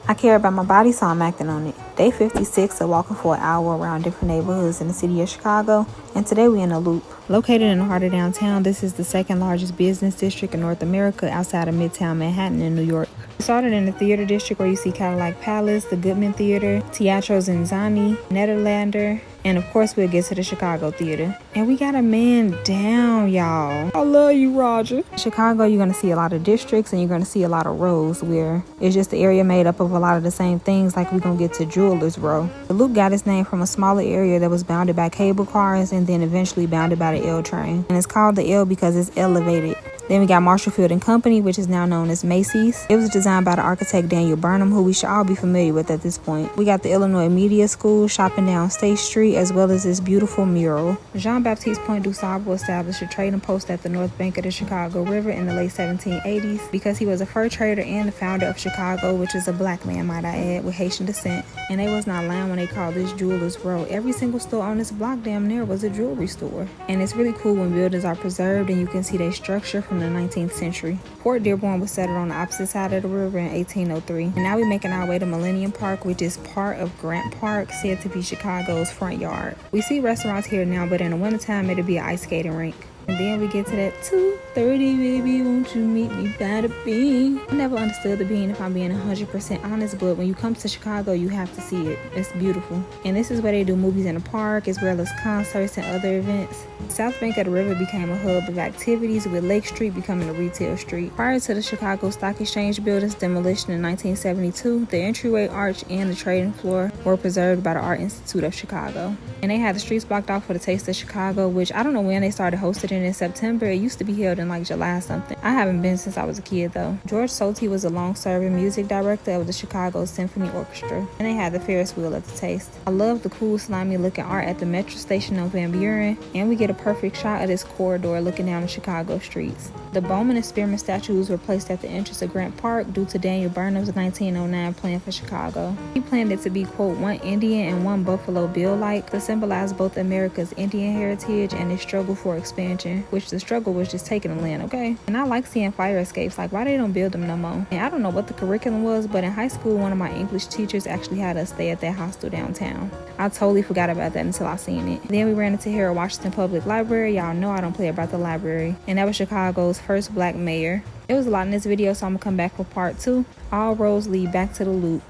I care about my body, so I'm acting on it. Day 56 of walking for an hour around different neighborhoods in the city of Chicago, and today we in a loop. Located in the heart of downtown, this is the second largest business district in North America outside of Midtown Manhattan in New York. We started in the theater district where you see Cadillac Palace, the Goodman Theater, Teatro Zinzani, Nederlander, and of course we'll get to the Chicago Theater. And we got a man down, y'all. I love you, Roger. In Chicago, you're gonna see a lot of districts and you're gonna see a lot of rows where it's just the area made up of a lot of the same things, like we're gonna get to Jewelers Row. The loop got its name from a smaller area that was bounded by cable cars and then eventually bounded by the L train. And it's called the L because it's elevated. Then we got Marshall Field and Company, which is now known as Macy's. It was designed by the architect Daniel Burnham, who we should all be familiar with at this point. We got the Illinois Media School shopping down State Street, as well as this beautiful mural. Jean Baptiste Point DuSable established a trading post at the north bank of the Chicago River in the late 1780s because he was a fur trader and the founder of Chicago, which is a black man, might I add, with Haitian descent. And they was not lying when they called this Jewelers Row. Every single store on this block damn near was a jewelry store. And it's really cool when buildings are preserved and you can see their structure from the 19th century. Fort Dearborn was settled on the opposite side of the river in 1803. And now we're making our way to Millennium Park, which is part of Grant Park, said to be Chicago's front yard. We see restaurants here now, but in the wintertime, it'll be an ice skating rink. And then we get to that 2:30, baby, won't you meet me by the bean? I never understood the bean, if I'm being 100% honest, but when you come to Chicago, you have to see it. It's beautiful. And this is where they do movies in the park, as well as concerts and other events. South Bank of the river became a hub of activities, with Lake Street becoming a retail street. Prior to the Chicago Stock Exchange building's demolition in 1972, the entryway arch and the trading floor were preserved by the Art Institute of Chicago. And they had the streets blocked off for the Taste of Chicago, which I don't know when they started hosting it in September. It used to be held in like July something. I haven't been since I was a kid though. George Solti was a long-serving music director of the Chicago Symphony Orchestra, and they had the Ferris wheel at the Taste. I love the cool slimy looking art at the metro station on Van Buren, and we get a perfect shot of this corridor looking down the Chicago streets. The Bowman and Spearman statues were placed at the entrance of Grant Park due to Daniel Burnham's 1909 plan for Chicago. He planned it to be, quote, one Indian and one Buffalo Bill-like to symbolize both America's Indian heritage and its struggle for expansion, which the struggle was just taking the land, okay? And I like seeing fire escapes, like why they don't build them no more. And I don't know what the curriculum was, but in high school, one of my English teachers actually had us stay at that hostel downtown. I totally forgot about that until I seen it. Then we ran into Harold Washington Public Library. Y'all know I don't play about the library. And that was Chicago's first black mayor. There was a lot in this video, so I'm gonna come back for part 2. All roads lead back to the loop.